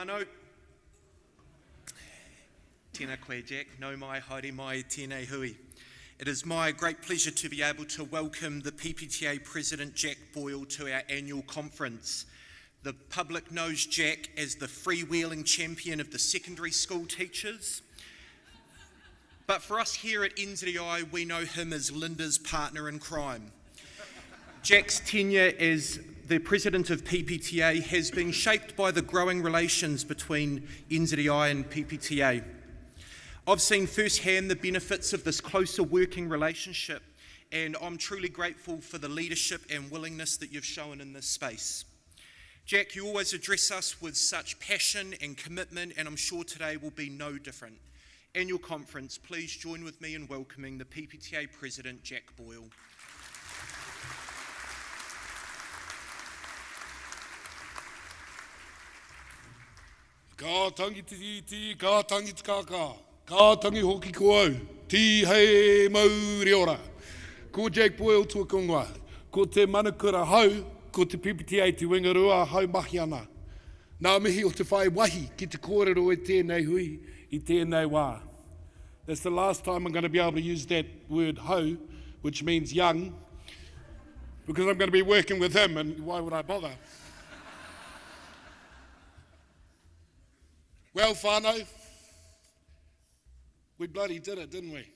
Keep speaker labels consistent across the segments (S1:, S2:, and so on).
S1: whānau. Tēnā koe, Jack. Nau mai, haere mai, tēnei hui. It is my great pleasure to be able to welcome the PPTA President Jack Boyle to our annual conference. The public knows Jack as the freewheeling champion of the secondary school teachers. But for us here at NZEI, we know him as Linda's partner in crime. Jack's tenure as the President of PPTA has been shaped by the growing relations between NZEI and PPTA. I've seen firsthand the benefits of this closer working relationship, and I'm truly grateful for the leadership and willingness that you've shown in this space. Jack, you always address us with such passion and commitment, and I'm sure today will be no different. Annual conference, please join with me in welcoming the PPTA President Jack Boyle.
S2: Ka tangi ti, ka tangi te kaka, ka tangi hoki ko au, ti hei mauri ora. Ko Jack Boyle tua kongoa, ko te manakura hau, ko te PPTA Te Wehengarua hau mahi ana. Nā mihi o te whai wahi ki te kōrero e tēnei hui I tēnei wā. That's the last time I'm going to be able to use that word hau, which means young, because I'm going to be working with him, and why would I bother? Well, whānau, we bloody did it, didn't we?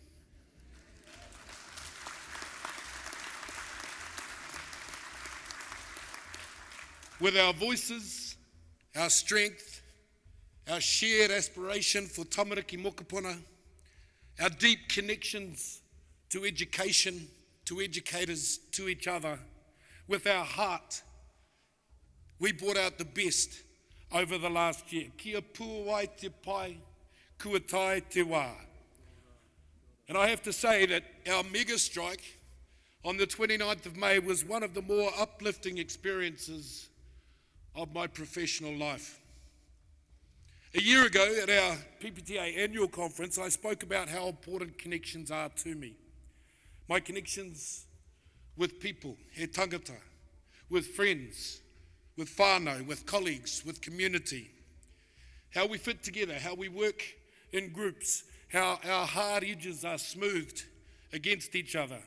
S2: With our voices, our strength, our shared aspiration for tamariki mokopuna, our deep connections to education, to educators, to each other, with our heart, we brought out the best over the last year. Kia puawai te pai, kua tai te wā. And I have to say that our mega strike on the 29th of May was one of the more uplifting experiences of my professional life. A year ago at our PPTA annual conference, I spoke about how important connections are to me. My connections with people, he tangata, with friends, with whānau, with colleagues, with community. How we fit together, how we work in groups, how our hard edges are smoothed against each other.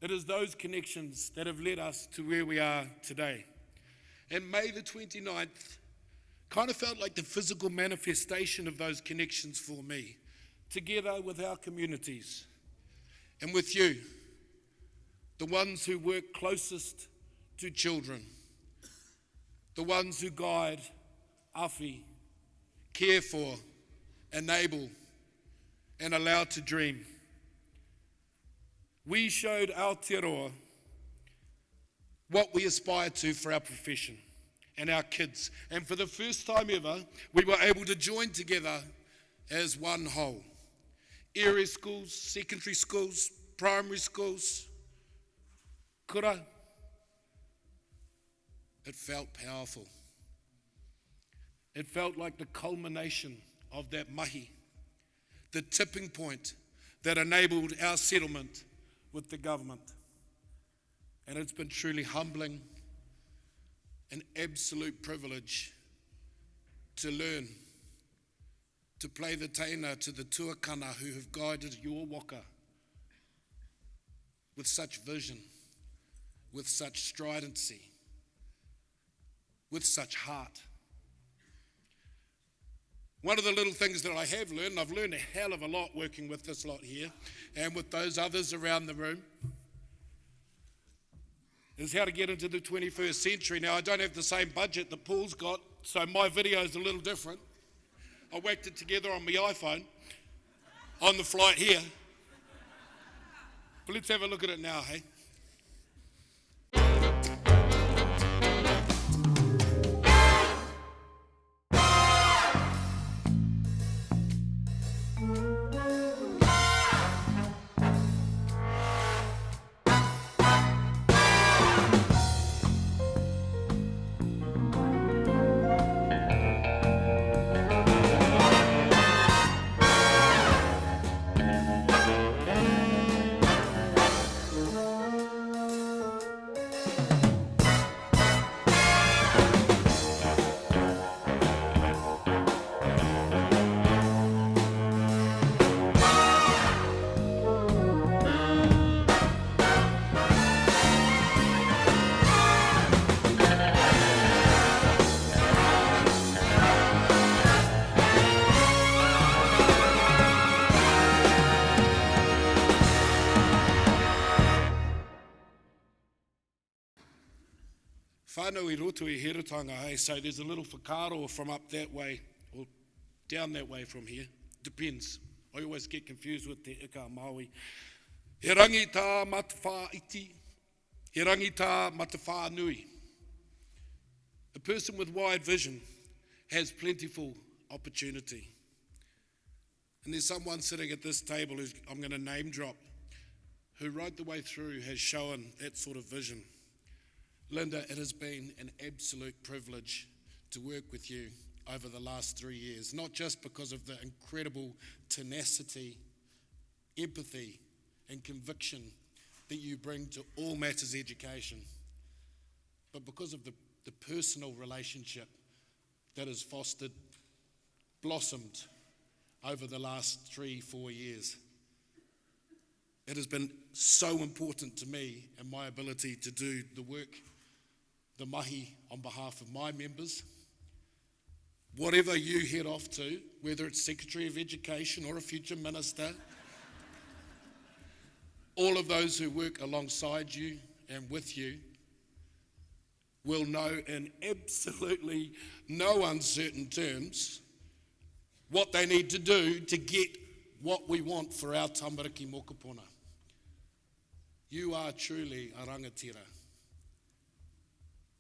S2: It is those connections that have led us to where we are today. And May the 29th kind of felt like the physical manifestation of those connections for me, together with our communities and with you, the ones who work closest to children, the ones who guide, awhi, care for, enable, and allow to dream. We showed Aotearoa what we aspire to for our profession and our kids. And for the first time ever, we were able to join together as one whole. Area schools, secondary schools, primary schools, kura. It felt powerful. It felt like the culmination of that mahi, the tipping point that enabled our settlement with the government. And it's been truly humbling, an absolute privilege to learn, to play the teina to the tuakana who have guided your waka with such vision, with such stridency, with such heart. One of the little things that I have learned, I've learned a hell of a lot working with this lot here and with those others around the room, is how to get into the 21st century. Now, I don't have the same budget that Paul's got, so my video is a little different. I whacked it together on my iPhone on the flight here. But let's have a look at it now, hey? whānau I roto I heretanga, hey, so there's a little whakaro from up that way, or down that way from here, depends. I always get confused with te ika Māui. He rangi tā matawha iti, he rangi tā matawha nui. A person with wide vision has plentiful opportunity. And there's someone sitting at this table who I'm going to name drop, who right the way through has shown that sort of vision. Linda, it has been an absolute privilege to work with you over the last 3 years, not just because of the incredible tenacity, empathy, and conviction that you bring to all matters education, but because of the personal relationship that has fostered, blossomed over the last 3-4 years. It has been so important to me and my ability to do the work, the mahi on behalf of my members. Whatever you head off to, whether it's Secretary of Education or a future minister, all of those who work alongside you and with you will know in absolutely no uncertain terms what they need to do to get what we want for our tamariki mokopuna. You are truly a rangatira.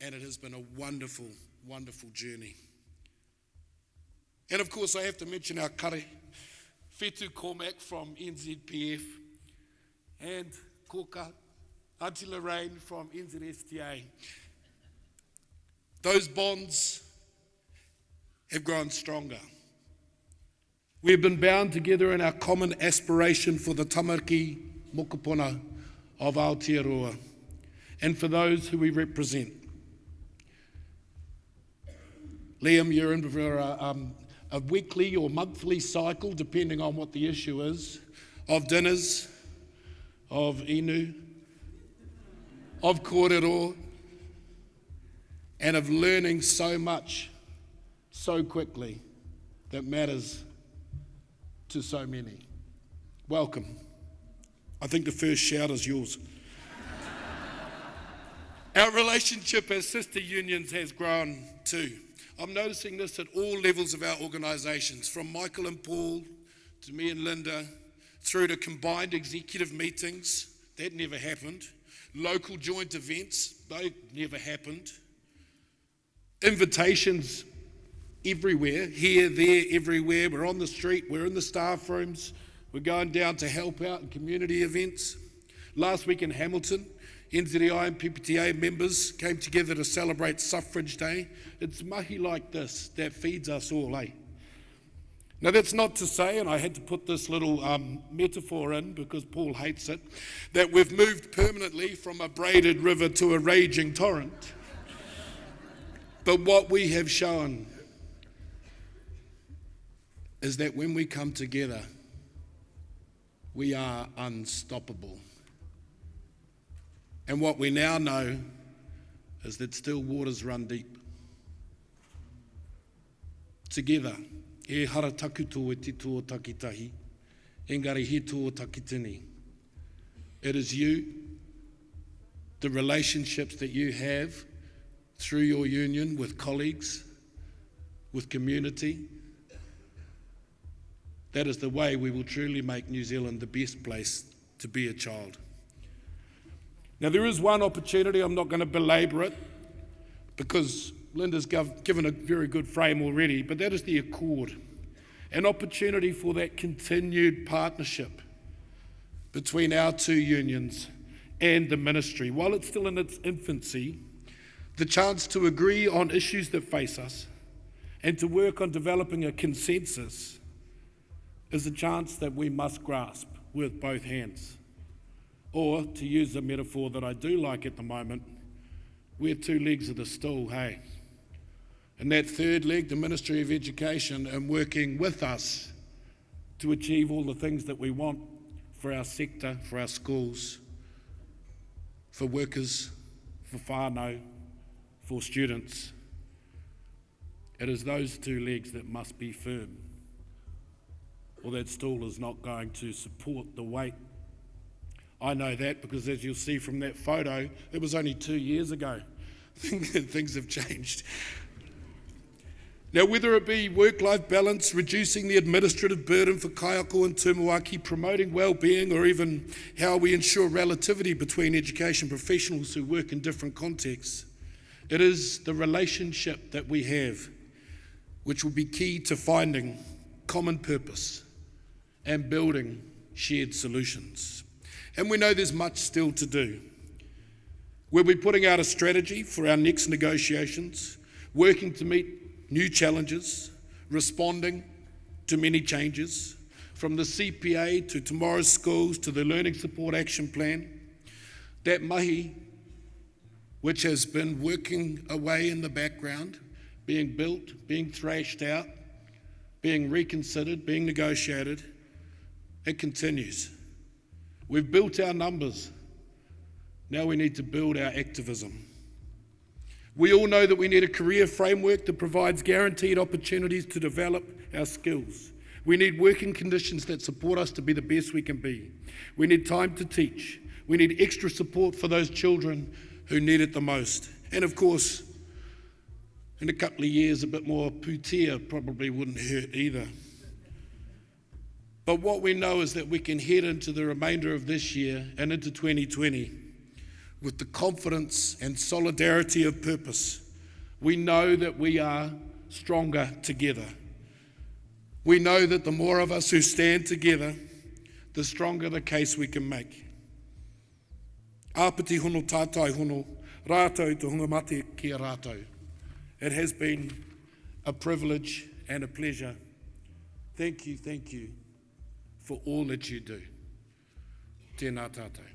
S2: And it has been a wonderful, wonderful journey. And of course I have to mention our kare, Whetu Cormac from NZPF, and Koka, Auntie Lorraine from NZSTA. Those bonds have grown stronger. We have been bound together in our common aspiration for the tamariki mokopuna of Aotearoa and for those who we represent. Liam, you're in for a weekly or monthly cycle, depending on what the issue is, of dinners, of inu, of kōrero, and of learning so much so quickly that matters to so many. Welcome. I think the first shout is yours. Our relationship as sister unions has grown too. I'm noticing this at all levels of our organisations, from Michael and Paul to me and Linda, through to combined executive meetings. That never happened. Local joint events, they never happened. Invitations everywhere, here, there, everywhere. We're on the street, we're in the staff rooms, we're going down to help out in community events. Last week in Hamilton, NZEI and PPTA members came together to celebrate Suffrage Day. It's mahi like this that feeds us all, eh? Now that's not to say, and I had to put this little metaphor in because Paul hates it, that we've moved permanently from a braided river to a raging torrent. But what we have shown is that when we come together, we are unstoppable. And what we now know is that still waters run deep. Together, e hara takuto e te tō takitahi, engari he tō takitini. It is you, the relationships that you have through your union with colleagues, with community. That is the way we will truly make New Zealand the best place to be a child. Now there is one opportunity, I'm not going to belabor it, because Linda's given a very good frame already, but that is the Accord. An opportunity for that continued partnership between our two unions and the ministry. While it's still in its infancy, the chance to agree on issues that face us and to work on developing a consensus is a chance that we must grasp with both hands. Or, to use a metaphor that I do like at the moment, we're two legs of the stool, hey? And that third leg, the Ministry of Education, and working with us to achieve all the things that we want for our sector, for our schools, for workers, for whānau, for students. It is those two legs that must be firm, or that stool is not going to support the weight. I know that because, as you'll see from that photo, it was only 2 years ago things have changed. Now, whether it be work-life balance, reducing the administrative burden for kaiako and tumuaki, promoting well-being, or even how we ensure relativity between education professionals who work in different contexts, it is the relationship that we have which will be key to finding common purpose and building shared solutions. And we know there's much still to do. We'll be putting out a strategy for our next negotiations, working to meet new challenges, responding to many changes, from the CPA to tomorrow's schools to the Learning Support Action Plan. That mahi, which has been working away in the background, being built, being thrashed out, being reconsidered, being negotiated, it continues. We've built our numbers. Now we need to build our activism. We all know that we need a career framework that provides guaranteed opportunities to develop our skills. We need working conditions that support us to be the best we can be. We need time to teach. We need extra support for those children who need it the most. And of course, in a couple of years, a bit more putia probably wouldn't hurt either. But what we know is that we can head into the remainder of this year and into 2020 with the confidence and solidarity of purpose. We know that we are stronger together. We know that the more of us who stand together, the stronger the case we can make. Āpiti hono tātai hono, rātou te hunga mate ki a rātou. It has been a privilege and a pleasure. Thank you for all that you do. Tēnā tātou.